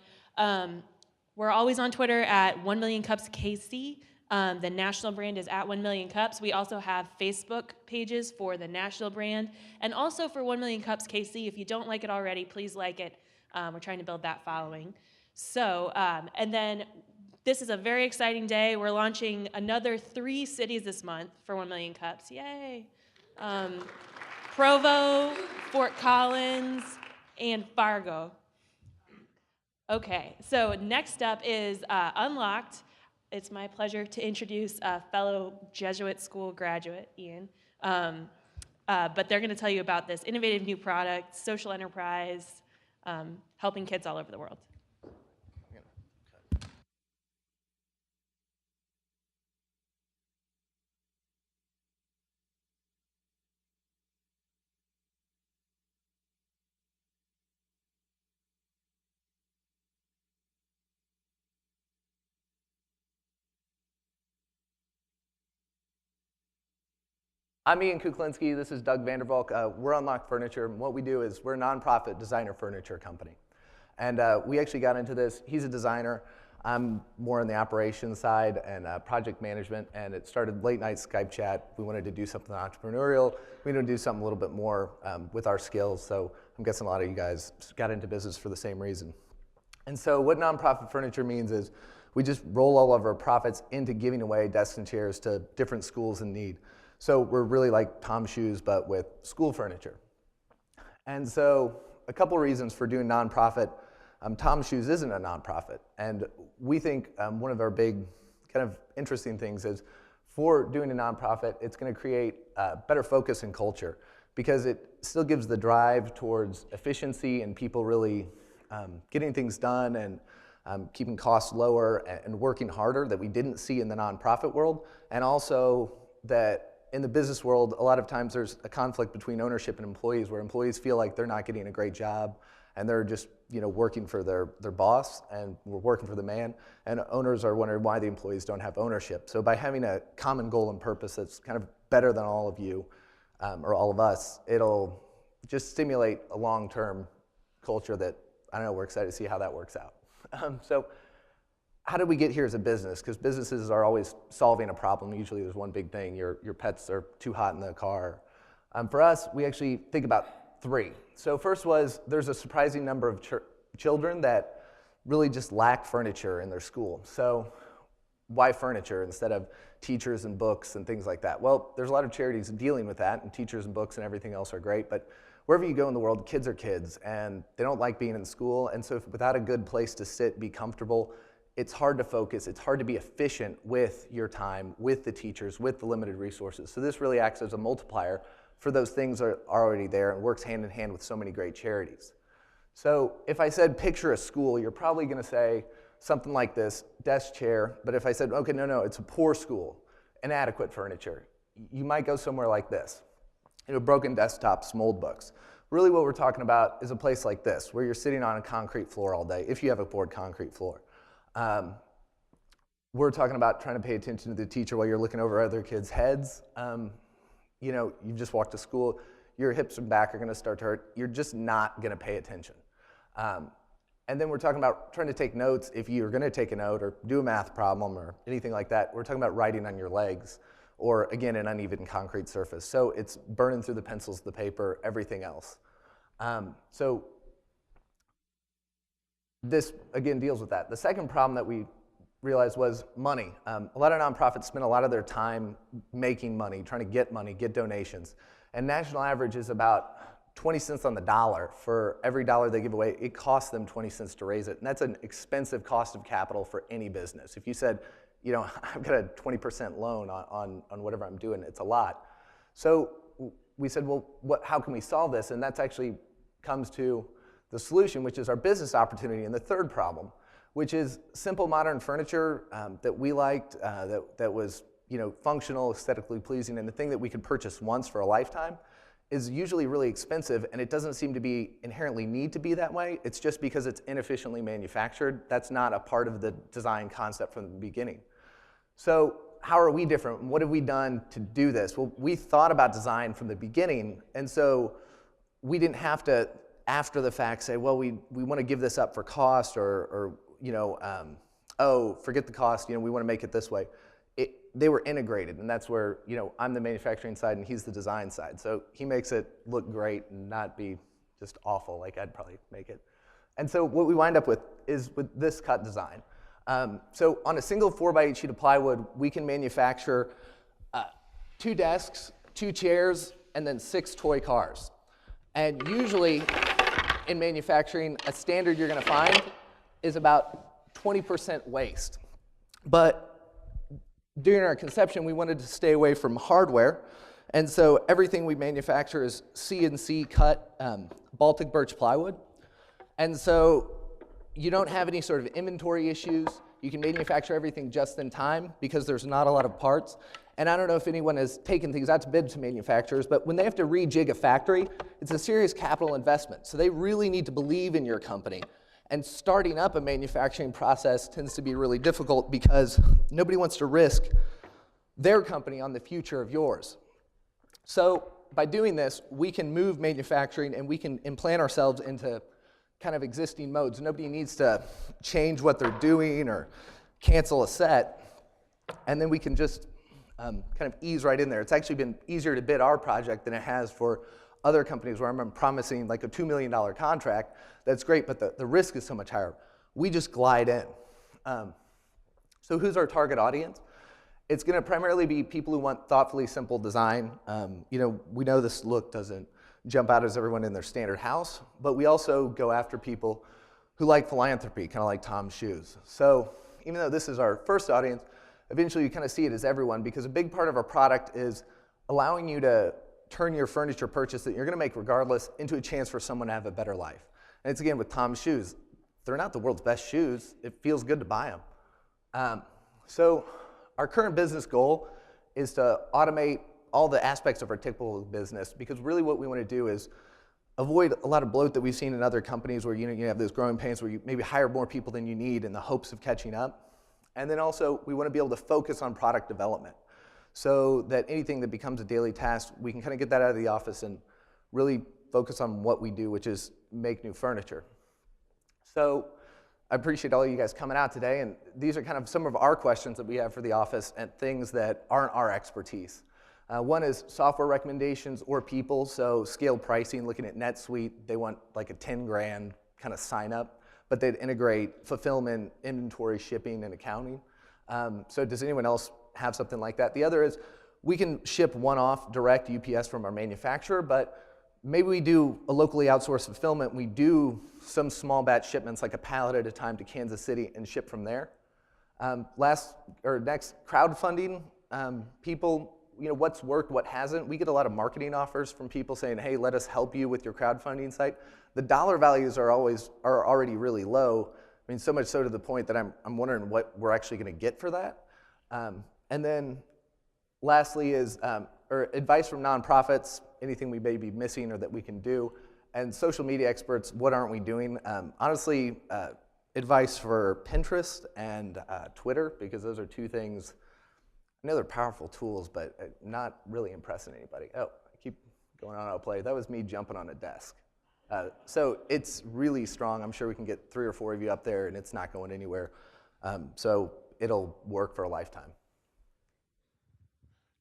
We're always on Twitter at 1MillionCupsKC. The national brand is at 1MillionCups. We also have Facebook pages for the national brand and also for 1MillionCupsKC. If you don't like it already, please like it. We're trying to build that following. So, and then this is a very exciting day. We're launching another 3 cities this month for 1 Million Cups. Yay. Provo, Fort Collins, and Fargo. Okay, so next up is Unlocked. It's my pleasure to introduce a fellow Jesuit school graduate, Ian. But they're gonna tell you about this innovative new product, social enterprise, helping kids all over the world. I'm Ian Kuklinski, this is Doug Vandervalk. We're Unlocked Furniture, and what we do is we're a nonprofit designer furniture company. And we actually got into this, he's a designer, I'm more on the operations side and project management, and it started late night Skype chat. We wanted to do something entrepreneurial, we wanted to do something a little bit more with our skills, so I'm guessing a lot of you guys got into business for the same reason. And so what nonprofit furniture means is we just roll all of our profits into giving away desks and chairs to different schools in need. So we're really like Tom Shoes, but with school furniture. And so a couple reasons for doing nonprofit. Tom Shoes isn't a nonprofit. And we think one of our big kind of interesting things is for doing a nonprofit, it's going to create better focus and culture because it still gives the drive towards efficiency and people really getting things done and keeping costs lower and working harder that we didn't see in the nonprofit world. And also that in the business world, a lot of times there's a conflict between ownership and employees where employees feel like they're not getting a great job and they're just working for their boss and we're working for the man, and owners are wondering why the employees don't have ownership. So by having a common goal and purpose that's kind of better than all of you or all of us, it'll just stimulate a long-term culture that, I don't know, we're excited to see how that works out. So how did we get here as a business? Because businesses are always solving a problem. Usually there's one big thing, your pets are too hot in the car. For us, we actually think about 3. So first was, there's a surprising number of children that really just lack furniture in their school. So why furniture instead of teachers and books and things like that? Well, there's a lot of charities dealing with that, and teachers and books and everything else are great, but wherever you go in the world, kids are kids, and they don't like being in school, and so without a good place to sit, be comfortable, it's hard to focus, it's hard to be efficient with your time, with the teachers, with the limited resources. So this really acts as a multiplier for those things that are already there and works hand in hand with so many great charities. So if I said picture a school, you're probably gonna say something like this, desk, chair, but if I said, okay, no, it's a poor school, inadequate furniture, you might go somewhere like this. Broken desktops, mold books. Really what we're talking about is a place like this, where you're sitting on a concrete floor all day, if you have a poured concrete floor. we're talking about trying to pay attention to the teacher while you're looking over other kids' heads. You know, you just walked to school, your hips and back are gonna start to hurt. You're just not gonna pay attention. And then we're talking about trying to take notes if you're gonna take a note or do a math problem or anything like that. We're talking about writing on your legs or, again, an uneven concrete surface. So it's burning through the pencils, the paper, everything else. So this, again, deals with that. The second problem that we realized was money. A lot of nonprofits spend a lot of their time making money, trying to get donations. And national average is about 20 cents on the dollar. For every dollar they give away, it costs them 20 cents to raise it. And that's an expensive cost of capital for any business. If you said, you know, I've got a 20% loan on whatever I'm doing, it's a lot. So we said, well, how can we solve this? And that's actually comes to the solution, which is our business opportunity, and the third problem, which is simple modern furniture that we liked, that was, you know, functional, aesthetically pleasing, and the thing that we could purchase once for a lifetime is usually really expensive, and it doesn't seem to be inherently need to be that way. It's just because it's inefficiently manufactured. That's not a part of the design concept from the beginning. So how are we different? What have we done to do this? Well, we thought about design from the beginning, and so we didn't have to, after the fact, say, well, we want to give this up for cost, or you know, oh, forget the cost, you know, we want to make it this way. They were integrated, and that's where, you know, I'm the manufacturing side and he's the design side. So he makes it look great and not be just awful like I'd probably make it. And so what we wind up with is with this cut design. So on a single 4x8 sheet of plywood, we can manufacture 2 desks, 2 chairs, and then 6 toy cars. And usually in manufacturing, a standard you're gonna find is about 20% waste. But during our conception, we wanted to stay away from hardware. And so everything we manufacture is CNC cut Baltic birch plywood. And so you don't have any sort of inventory issues. You can manufacture everything just in time because there's not a lot of parts. And I don't know if anyone has taken things out to bid to manufacturers, but when they have to rejig a factory, it's a serious capital investment. So they really need to believe in your company. And starting up a manufacturing process tends to be really difficult because nobody wants to risk their company on the future of yours. So by doing this, we can move manufacturing and we can implant ourselves into kind of existing modes. Nobody needs to change what they're doing or cancel a set. And then we can just kind of ease right in there. It's actually been easier to bid our project than it has for other companies where I'm promising like a $2 million contract. That's great, but the risk is so much higher. We just glide in. So who's our target audience? It's gonna primarily be people who want thoughtfully simple design. You know, we know this look doesn't jump out as everyone in their standard house, but we also go after people who like philanthropy, kind of like Tom's Shoes. So even though this is our first audience, eventually you kind of see it as everyone, because a big part of our product is allowing you to turn your furniture purchase that you're gonna make regardless into a chance for someone to have a better life. And it's again with Tom's Shoes. They're not the world's best shoes. It feels good to buy them. So our current business goal is to automate all the aspects of our typical business, because really what we want to do is avoid a lot of bloat that we've seen in other companies where you have those growing pains where you maybe hire more people than you need in the hopes of catching up. And then also we want to be able to focus on product development so that anything that becomes a daily task, we can kind of get that out of the office and really focus on what we do, which is make new furniture. So I appreciate all of you guys coming out today, and these are kind of some of our questions that we have for the office and things that aren't our expertise. One is software recommendations or people, so scale pricing, looking at NetSuite, they want like a 10 grand kind of sign up, but they'd integrate fulfillment, inventory, shipping, and accounting. So does anyone else have something like that? The other is we can ship one-off direct UPS from our manufacturer, but maybe we do a locally outsourced fulfillment. We do some small batch shipments, like a pallet at a time to Kansas City and ship from there. Next, crowdfunding. People, what's worked, what hasn't. We get a lot of marketing offers from people saying, hey, let us help you with your crowdfunding site. The dollar values are already really low. I mean, so much so to the point that I'm wondering what we're actually gonna get for that. And then lastly is advice from nonprofits, anything we may be missing or that we can do. And social media experts, what aren't we doing? Honestly, advice for Pinterest and Twitter, because those are two things, I know they're powerful tools, but not really impressing anybody. Oh, I keep going on autoplay. That was me jumping on a desk. So it's really strong. I'm sure we can get 3 or 4 of you up there, and it's not going anywhere. So it'll work for a lifetime.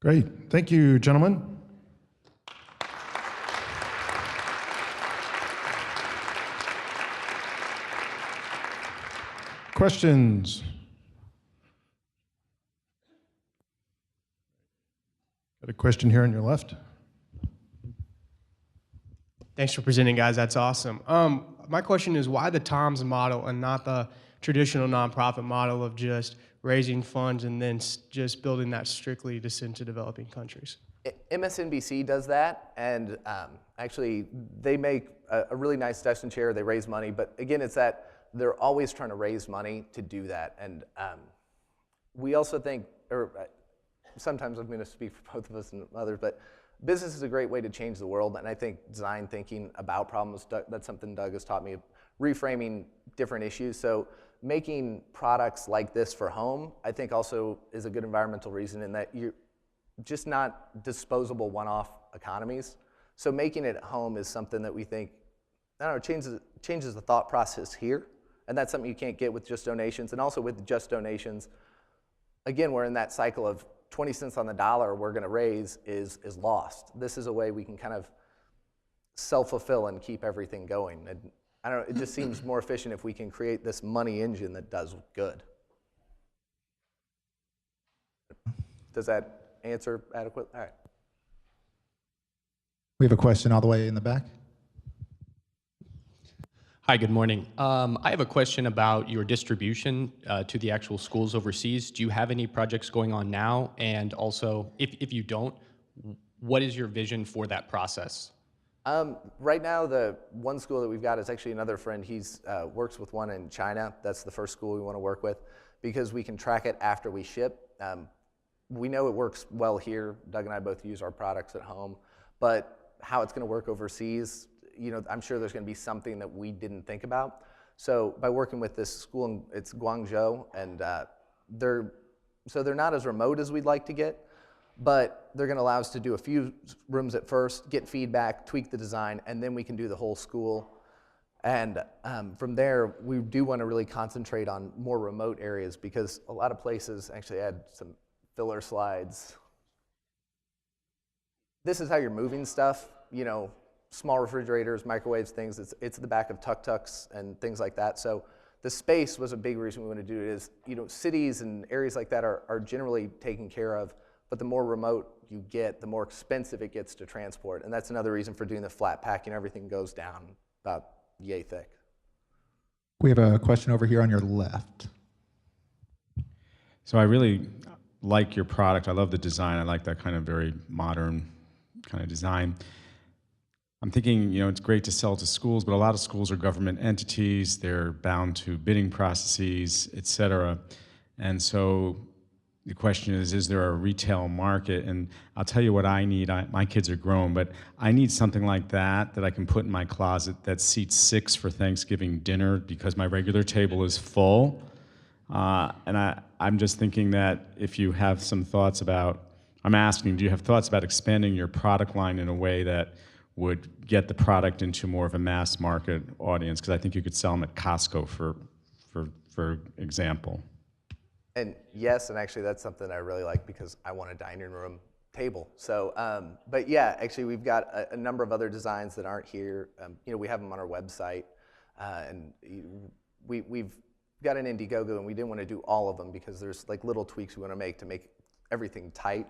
Great. Thank you, gentlemen. Questions? Got a question here on your left. Thanks for presenting, guys. That's awesome. My question is, why the TOMS model and not the traditional nonprofit model of just raising funds and then just building that strictly to send to developing countries? MSNBC does that, and actually they make a really nice desk and chair. They raise money, but again, it's that they're always trying to raise money to do that. And we also think, or sometimes I'm going to speak for both of us and others, but business is a great way to change the world, and I think design thinking about problems, that's something Doug has taught me, reframing different issues. So making products like this for home, I think also is a good environmental reason in that you're just not disposable one-off economies. So making it at home is something that we think, I don't know, changes the thought process here, and that's something you can't get with just donations. And also with just donations, again, we're in that cycle of 20 cents on the dollar we're going to raise is lost. This is a way we can kind of self-fulfill and keep everything going. And I don't know, it just seems more efficient if we can create this money engine that does good. Does that answer adequate? All right. We have a question all the way in the back. Hi, good morning. I have a question about your distribution to the actual schools overseas. Do you have any projects going on now? And also, if you don't, what is your vision for that process? Right now, the one school that we've got is actually another friend. He's works with one in China. That's the first school we want to work with because we can track it after we ship. We know it works well here. Doug and I both use our products at home, but how it's going to work overseas, you know, I'm sure there's going to be something that we didn't think about. So by working with this school, it's Guangzhou, and they're not as remote as we'd like to get, but they're going to allow us to do a few rooms at first, get feedback, tweak the design, and then we can do the whole school. And from there, we do want to really concentrate on more remote areas because a lot of places actually add some filler slides. This is how you're moving stuff, you know, small refrigerators, microwaves, things. It's the back of tuk-tuks and things like that. So the space was a big reason we want to do it is, you know, cities and areas like that are generally taken care of, but the more remote you get, the more expensive it gets to transport. And that's another reason for doing the flat packing. Everything goes down about yay thick. We have a question over here on your left. So I really like your product. I love the design. I like that kind of very modern kind of design. I'm thinking, you know, it's great to sell to schools, but a lot of schools are government entities. They're bound to bidding processes, et cetera. And so the question is there a retail market? And I'll tell you what I need. My kids are grown, but I need something like that I can put in my closet that seats 6 for Thanksgiving dinner because my regular table is full. And I'm just thinking that if you have some thoughts about, I'm asking, do you have thoughts about expanding your product line in a way that would get the product into more of a mass market audience? Because I think you could sell them at Costco, for example. And yes, and actually that's something I really like because I want a dining room table. So, but yeah, actually we've got a number of other designs that aren't here. You know, we have them on our website, and we've got an Indiegogo, and we didn't want to do all of them because there's like little tweaks we want to make everything tight.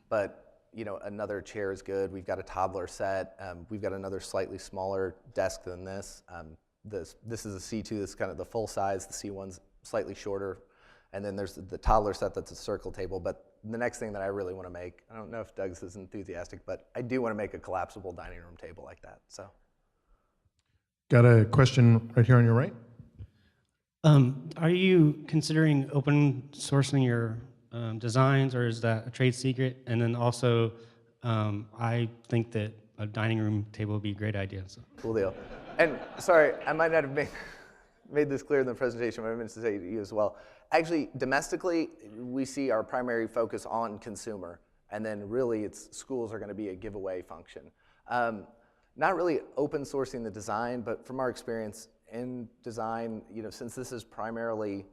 But you know, another chair is good. We've got a toddler set. We've got another slightly smaller desk than this. This is a C2. This is kind of the full size. The C1's slightly shorter. And then there's the toddler set that's a circle table. But the next thing that I really want to make, I don't know if Doug's is enthusiastic, but I do want to make a collapsible dining room table like that. So, Got a question right here on your right. Are you considering open sourcing your designs, or is that a trade secret? And then also, I think that a dining room table would be a great idea. So. Cool deal. And sorry, I might not have made made this clear in the presentation, but I meant to say to you as well. Actually, domestically, we see our primary focus on consumer, and then really it's schools are going to be a giveaway function. Not really open sourcing the design, but from our experience in design, since this is primarily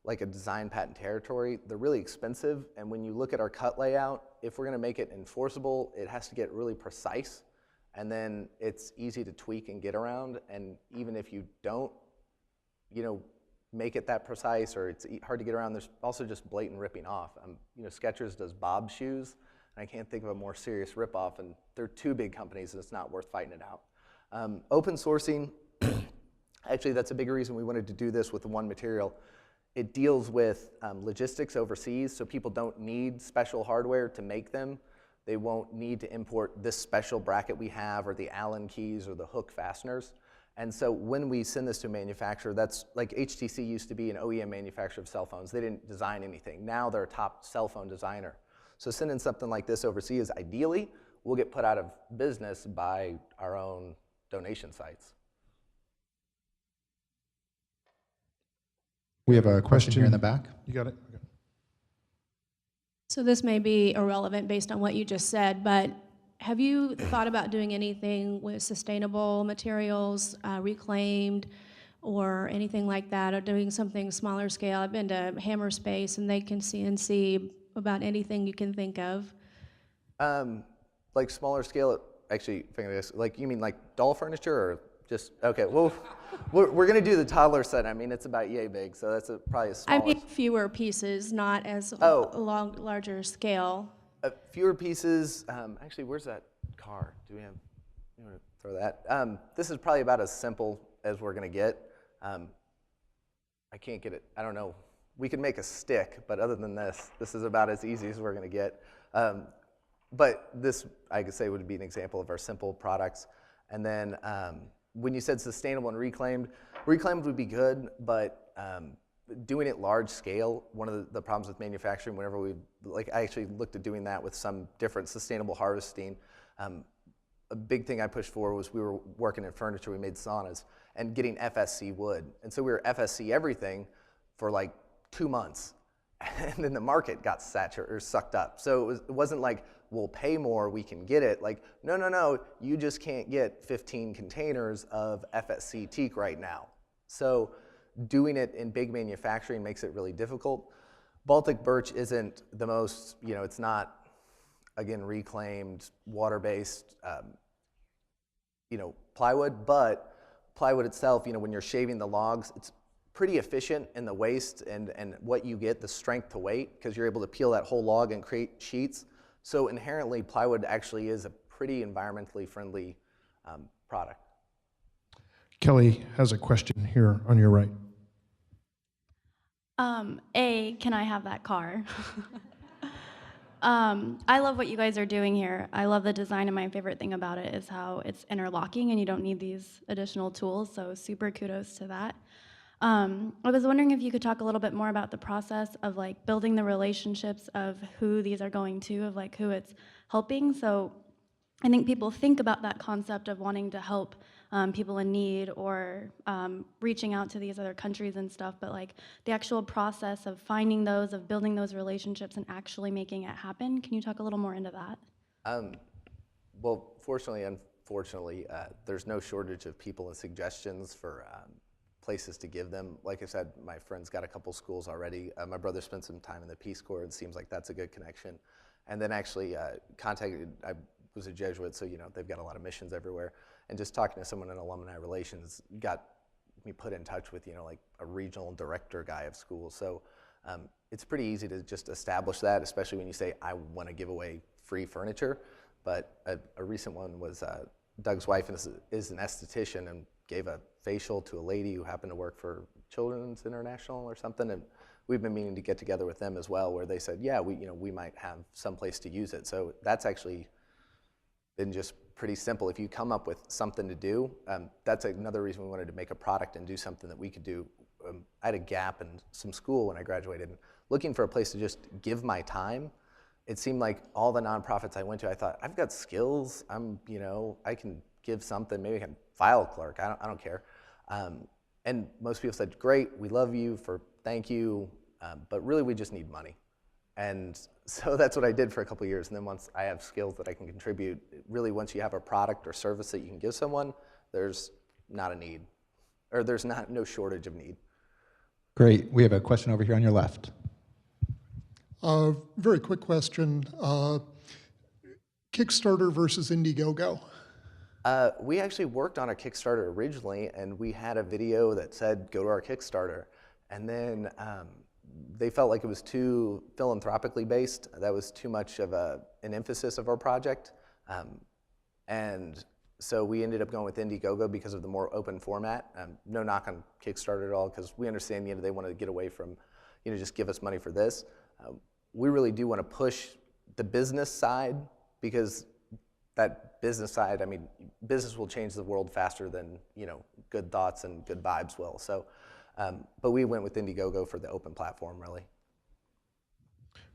like a design patent territory, they're really expensive, and when you look at our cut layout, if we're going to make it enforceable, it has to get really precise, and then it's easy to tweak and get around, and even if you don't, make it that precise or it's hard to get around, there's also just blatant ripping off. Skechers does Bob shoes, and I can't think of a more serious ripoff, and they're two big companies, and it's not worth fighting it out. Open sourcing, actually that's a big reason we wanted to do this with the one material. It deals with logistics overseas, so people don't need special hardware to make them. They won't need to import this special bracket we have or the Allen keys or the hook fasteners. And so when we send this to a manufacturer, that's like HTC used to be an OEM manufacturer of cell phones. They didn't design anything. Now they're a top cell phone designer. So sending something like this overseas, ideally, will get put out of business by our own donation sites. We have a question here in the back. You got it? Okay. So this may be irrelevant based on what you just said, but have you thought about doing anything with sustainable materials, reclaimed, or anything like that, or doing something smaller scale? I've been to Hammer Space, and they can CNC about anything you can think of. Like smaller scale, actually, if I can ask, like you mean like doll furniture or just, okay, well, we're gonna do the toddler set. I mean, it's about yay big, so that's probably a smaller. I mean fewer pieces, not as larger scale. Fewer pieces, actually, where's that car? Do we have, you want to throw that? This is probably about as simple as we're gonna get. I can't get it, I don't know. We could make a stick, but other than this is about as easy as we're gonna get. But this, I could say, would be an example of our simple products. And then when you said sustainable and reclaimed would be good, but doing it large scale, one of the problems with manufacturing, whenever I actually looked at doing that with some different sustainable harvesting. A big thing I pushed for was we were working in furniture, we made saunas, and getting FSC wood. And so we were FSC everything for like 2 months. And then the market got saturated or sucked up. So it wasn't like, we'll pay more, we can get it. Like, no, you just can't get 15 containers of FSC teak right now. So doing it in big manufacturing makes it really difficult. Baltic birch isn't the most, it's not, again, reclaimed, water-based, plywood, but plywood itself, when you're shaving the logs, it's pretty efficient in the waste and what you get, the strength to weight, because you're able to peel that whole log and create sheets. So inherently, plywood actually is a pretty environmentally friendly product. Kelly has a question here on your right. Can I have that car? I love what you guys are doing here. I love the design, and my favorite thing about it is how it's interlocking and you don't need these additional tools, so super kudos to that. I was wondering if you could talk a little bit more about the process of like building the relationships of who these are going to, of like who it's helping. So I think people think about that concept of wanting to help people in need or reaching out to these other countries and stuff, but like the actual process of finding those, of building those relationships and actually making it happen. Can you talk a little more into that? Well, fortunately, unfortunately, there's no shortage of people and suggestions for places to give them. Like I said, my friend's got a couple schools already. My brother spent some time in the Peace Corps. It seems like that's a good connection. And then actually contacted, I was a Jesuit, so they've got a lot of missions everywhere. And just talking to someone in alumni relations got me put in touch with, like a regional director guy of schools. So it's pretty easy to just establish that, especially when you say, I want to give away free furniture. But a recent one was Doug's wife is an esthetician and gave a facial to a lady who happened to work for Children's International or something, and we've been meaning to get together with them as well, where they said, yeah, we might have some place to use it. So that's actually been just pretty simple. If you come up with something to do, that's another reason we wanted to make a product and do something that we could do. I had a gap in some school when I graduated, and looking for a place to just give my time. It seemed like all the nonprofits I went to, I thought, I've got skills, I can give something, maybe I can file clerk, I don't care. And And most people said, great, we love you, thank you, but really we just need money. And so that's what I did for a couple of years. And then once I have skills that I can contribute, really once you have a product or service that you can give someone, there's not a need, or there's no shortage of need. Great. We have a question over here on your left. Very quick question. Kickstarter versus Indiegogo. We actually worked on a Kickstarter originally, and we had a video that said, go to our Kickstarter. And then they felt like it was too philanthropically based. That was too much of an emphasis of our project. And so we ended up going with Indiegogo because of the more open format. No knock on Kickstarter at all, because we understand they want to get away from just give us money for this. We really do want to push the business side, because that business side, business will change the world faster than good thoughts and good vibes will. So, but we went with Indiegogo for the open platform, really.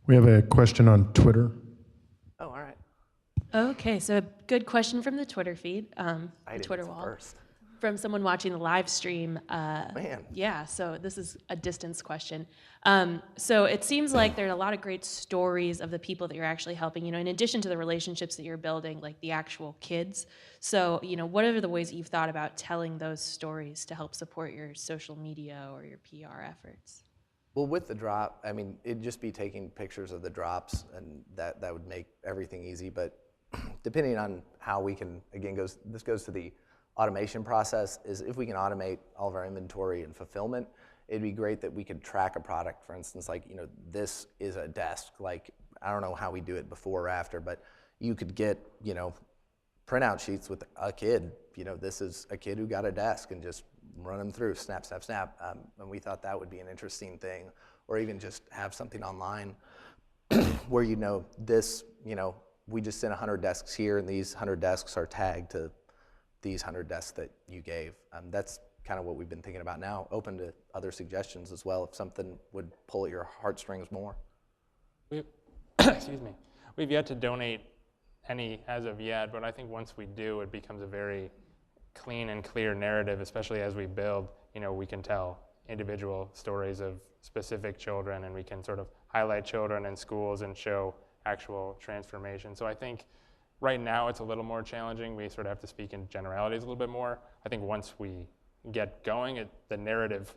We have a question on Twitter. Oh, all right. Okay, so a good question from the Twitter feed, the Twitter wall. First. From someone watching the live stream. Man. Yeah, so this is a distance question. So it seems like there are a lot of great stories of the people that you're actually helping, in addition to the relationships that you're building, like the actual kids. So, what are the ways that you've thought about telling those stories to help support your social media or your PR efforts? Well, with the drop, it'd just be taking pictures of the drops, and that would make everything easy. But depending on how we can, again, this goes to the automation process, is if we can automate all of our inventory and fulfillment, it'd be great that we could track a product. For instance, this is a desk. I don't know how we do it before or after, but you could get, printout sheets with a kid. This is a kid who got a desk, and just run them through, snap, snap, snap. And we thought that would be an interesting thing, or even just have something online where this, we just sent 100 desks here, and these 100 desks are tagged to these 100 desks that you gave. That's kind of what we've been thinking about now, open to other suggestions as well, if something would pull at your heartstrings more. Excuse me. We've yet to donate any as of yet, but I think once we do, it becomes a very clean and clear narrative, especially as we build. We can tell individual stories of specific children, and we can sort of highlight children in schools and show actual transformation. So I think right now it's a little more challenging. We sort of have to speak in generalities a little bit more. I think once we get going, the narrative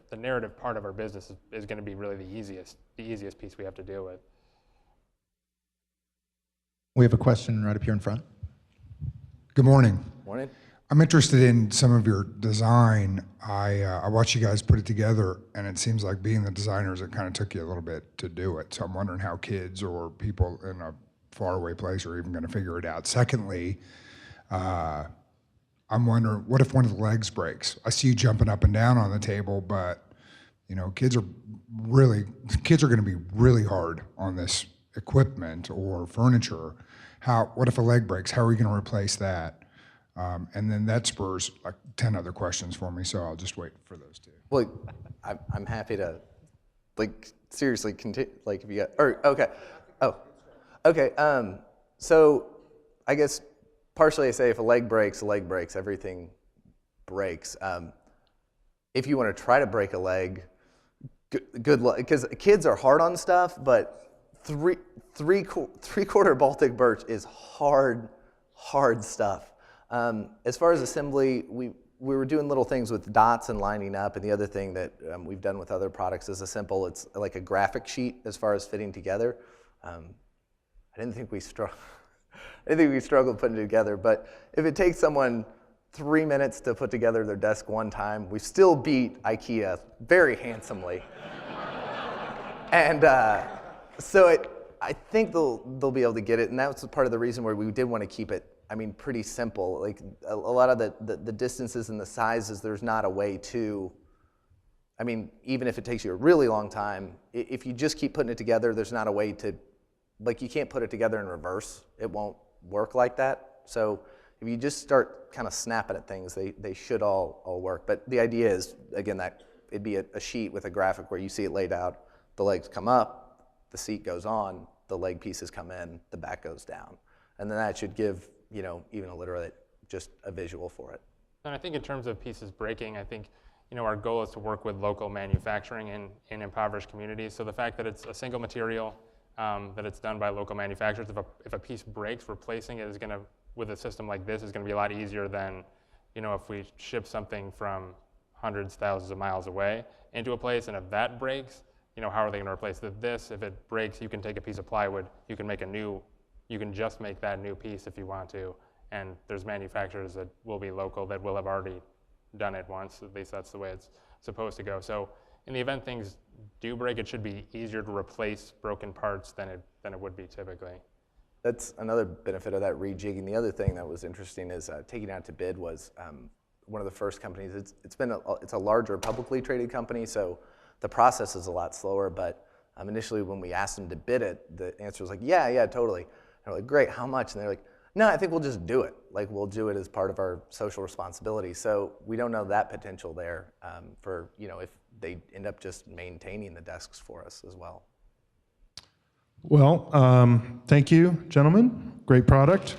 part of our business is going to be really the easiest piece we have to deal with. We have a question right up here in front. Good morning. Morning. I'm interested in some of your design. I watched you guys put it together, and it seems like being the designers, it kind of took you a little bit to do it. So I'm wondering how kids or people in a faraway place are even going to figure it out. Secondly, I'm wondering, what if one of the legs breaks? I see you jumping up and down on the table, but kids are going to be really hard on this equipment or furniture. What if a leg breaks? How are we going to replace that? And then that spurs like 10 other questions for me, so I'll just wait for those two. Well, I'm happy to, seriously continue. If you got, or okay, oh, okay. So I guess partially I say if a leg breaks, everything breaks. If you want to try to break a leg, good luck, because kids are hard on stuff, but three-quarter Baltic birch is hard stuff. As far as assembly, we were doing little things with dots and lining up, and the other thing that we've done with other products is it's like a graphic sheet as far as fitting together. I didn't think we struggled putting it together, but if it takes someone 3 minutes to put together their desk one time, we still beat IKEA very handsomely. And so I think they'll be able to get it, and that was part of the reason where we did want to keep it, pretty simple. Like a lot of the distances and the sizes, there's not a way to, even if it takes you a really long time, if you just keep putting it together, there's not a way to, you can't put it together in reverse. It won't work like that. So if you just start kind of snapping at things, they should all work. But the idea is, again, that it'd be a sheet with a graphic where you see it laid out, the legs come up, the seat goes on, the leg pieces come in, the back goes down. And then that should give, even a literate, just a visual for it. And I think in terms of pieces breaking, I think, our goal is to work with local manufacturing in impoverished communities. So the fact that it's a single material, that it's done by local manufacturers, if a piece breaks, replacing it is going to, with a system like this, is going to be a lot easier than, if we ship something from hundreds, thousands of miles away into a place, and if that breaks, how are they going to replace it? This, if it breaks, you can take a piece of plywood, you can just make that new piece if you want to, and there's manufacturers that will be local that will have already done it once. At least that's the way it's supposed to go. So in the event things do break, it should be easier to replace broken parts than it would be typically. That's another benefit of that rejigging. The other thing that was interesting is taking out to bid was one of the first companies. It's a larger publicly traded company, so the process is a lot slower. But initially, when we asked them to bid it, the answer was like, yeah, totally. And we're like, great, how much? And they're like, no, I think we'll just do it. Like, we'll do it as part of our social responsibility. So we don't know that potential there for, if they end up just maintaining the desks for us as well. Well, thank you, gentlemen. Great product.